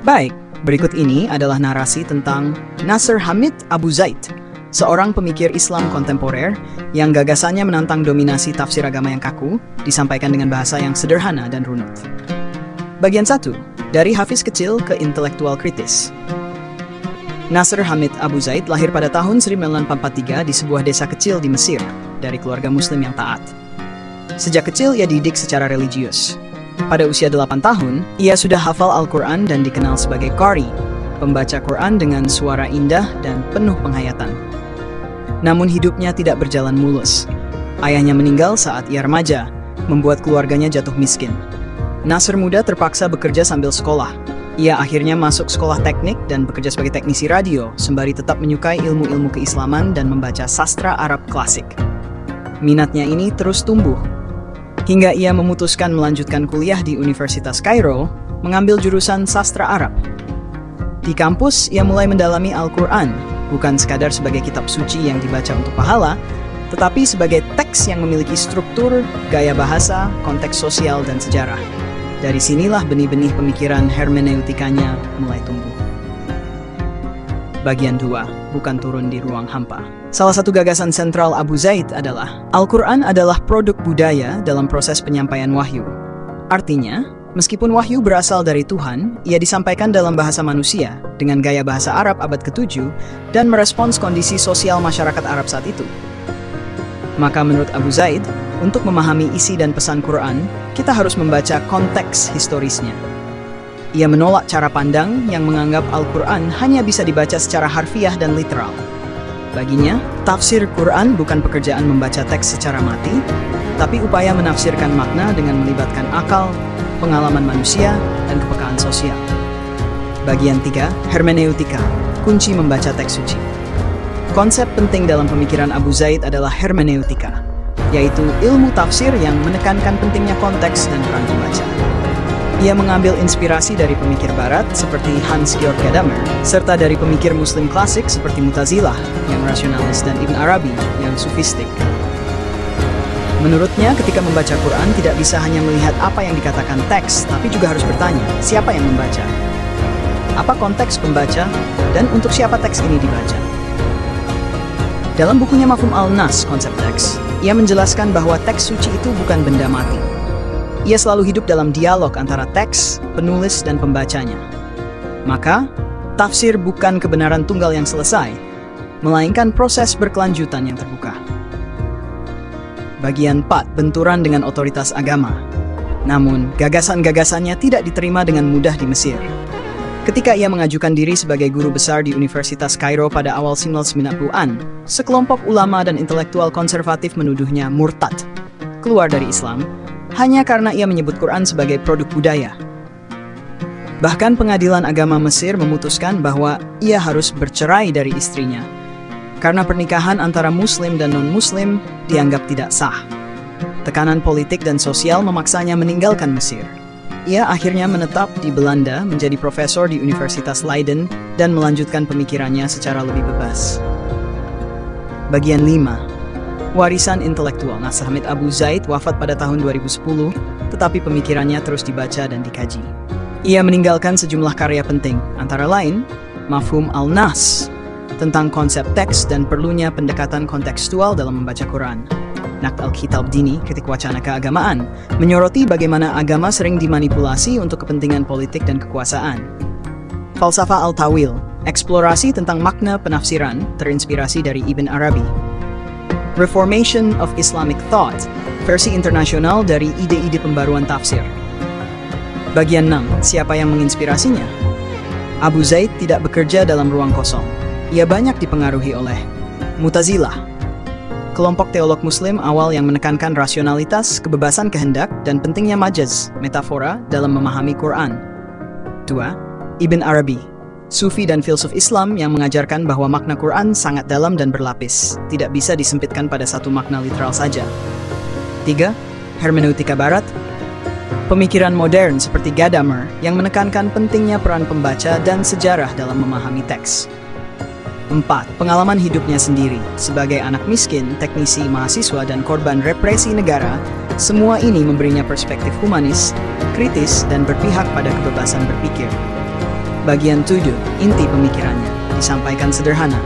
Baik, berikut ini adalah narasi tentang Nasr Hamid Abu Zaid, seorang pemikir Islam kontemporer yang gagasannya menantang dominasi tafsir agama yang kaku, disampaikan dengan bahasa yang sederhana dan runut. Bagian 1, dari hafiz kecil ke intelektual kritis. Nasr Hamid Abu Zaid lahir pada tahun 1943 di sebuah desa kecil di Mesir, dari keluarga muslim yang taat. Sejak kecil ia dididik secara religius. Pada usia 8 tahun, ia sudah hafal Al-Quran dan dikenal sebagai qari, pembaca Quran dengan suara indah dan penuh penghayatan. Namun hidupnya tidak berjalan mulus. Ayahnya meninggal saat ia remaja, membuat keluarganya jatuh miskin. Nasr muda terpaksa bekerja sambil sekolah. Ia akhirnya masuk sekolah teknik dan bekerja sebagai teknisi radio, sembari tetap menyukai ilmu-ilmu keislaman dan membaca sastra Arab klasik. Minatnya ini terus tumbuh, hingga ia memutuskan melanjutkan kuliah di Universitas Kairo, mengambil jurusan sastra Arab. Di kampus, ia mulai mendalami Al-Quran, bukan sekadar sebagai kitab suci yang dibaca untuk pahala, tetapi sebagai teks yang memiliki struktur, gaya bahasa, konteks sosial, dan sejarah. Dari sinilah benih-benih pemikiran hermeneutikanya mulai tumbuh. Bagian 2, bukan turun di ruang hampa. Salah satu gagasan sentral Abu Zaid adalah Al-Quran adalah produk budaya dalam proses penyampaian wahyu. Artinya, meskipun wahyu berasal dari Tuhan, ia disampaikan dalam bahasa manusia dengan gaya bahasa Arab abad ke-7 dan merespons kondisi sosial masyarakat Arab saat itu. Maka menurut Abu Zaid, untuk memahami isi dan pesan Quran, kita harus membaca konteks historisnya. Ia menolak cara pandang yang menganggap Al-Quran hanya bisa dibaca secara harfiah dan literal. Baginya, tafsir Quran bukan pekerjaan membaca teks secara mati, tapi upaya menafsirkan makna dengan melibatkan akal, pengalaman manusia, dan kepekaan sosial. Bagian 3, hermeneutika, kunci membaca teks suci. Konsep penting dalam pemikiran Abu Zaid adalah hermeneutika, yaitu ilmu tafsir yang menekankan pentingnya konteks dan peran pembaca. Ia mengambil inspirasi dari pemikir barat seperti Hans-Georg Gadamer, serta dari pemikir muslim klasik seperti Mu'tazilah yang rasionalis dan Ibn Arabi yang sufistik. Menurutnya, ketika membaca Quran tidak bisa hanya melihat apa yang dikatakan teks, tapi juga harus bertanya, siapa yang membaca? Apa konteks pembaca? Dan untuk siapa teks ini dibaca? Dalam bukunya Mafhum al-Nas, konsep teks, ia menjelaskan bahwa teks suci itu bukan benda mati. Ia selalu hidup dalam dialog antara teks, penulis, dan pembacanya. Maka, tafsir bukan kebenaran tunggal yang selesai, melainkan proses berkelanjutan yang terbuka. Bagian 4, benturan dengan otoritas agama. Namun, gagasan-gagasannya tidak diterima dengan mudah di Mesir. Ketika ia mengajukan diri sebagai guru besar di Universitas Kairo pada awal 1990-an, sekelompok ulama dan intelektual konservatif menuduhnya murtad, keluar dari Islam, hanya karena ia menyebut Quran sebagai produk budaya. Bahkan pengadilan agama Mesir memutuskan bahwa ia harus bercerai dari istrinya, karena pernikahan antara muslim dan non-muslim dianggap tidak sah. Tekanan politik dan sosial memaksanya meninggalkan Mesir. Ia akhirnya menetap di Belanda menjadi profesor di Universitas Leiden dan melanjutkan pemikirannya secara lebih bebas. Bagian 5. Warisan intelektual. Nasr Hamid Abu Zaid wafat pada tahun 2010, tetapi pemikirannya terus dibaca dan dikaji. Ia meninggalkan sejumlah karya penting, antara lain Mafhum al-Nas, tentang konsep teks dan perlunya pendekatan kontekstual dalam membaca Quran. Naqd al-Kitab Dini, kritik wacana keagamaan, menyoroti bagaimana agama sering dimanipulasi untuk kepentingan politik dan kekuasaan. Falsafah al-Tawil, eksplorasi tentang makna penafsiran, terinspirasi dari Ibn Arabi. Reformation of Islamic Thought, versi internasional dari ide-ide pembaruan tafsir. Bagian 6, siapa yang menginspirasinya? Abu Zaid tidak bekerja dalam ruang kosong. Ia banyak dipengaruhi oleh Mu'tazilah, kelompok teolog muslim awal yang menekankan rasionalitas, kebebasan kehendak, dan pentingnya majaz, metafora, dalam memahami Quran. 2. Ibn Arabi, Sufi dan filsuf Islam yang mengajarkan bahwa makna Quran sangat dalam dan berlapis, tidak bisa disempitkan pada satu makna literal saja. 3. Hermeneutika Barat, pemikiran modern seperti Gadamer yang menekankan pentingnya peran pembaca dan sejarah dalam memahami teks. 4. Pengalaman hidupnya sendiri, sebagai anak miskin, teknisi, mahasiswa, dan korban represi negara, semua ini memberinya perspektif humanis, kritis, dan berpihak pada kebebasan berpikir. Bagian 7, inti pemikirannya, disampaikan sederhana.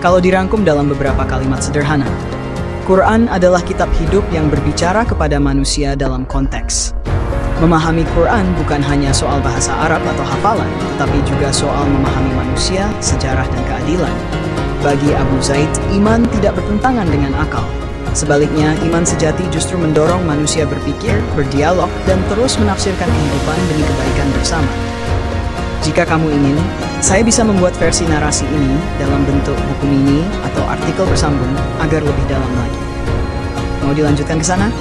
Kalau dirangkum dalam beberapa kalimat sederhana, Quran adalah kitab hidup yang berbicara kepada manusia dalam konteks. Memahami Quran bukan hanya soal bahasa Arab atau hafalan, tetapi juga soal memahami manusia, sejarah, dan keadilan. Bagi Abu Zaid, iman tidak bertentangan dengan akal. Sebaliknya, iman sejati justru mendorong manusia berpikir, berdialog, dan terus menafsirkan kehidupan demi kebaikan bersama. Jika kamu ingin, saya bisa membuat versi narasi ini dalam bentuk buku mini atau artikel bersambung agar lebih dalam lagi. Mau dilanjutkan ke sana?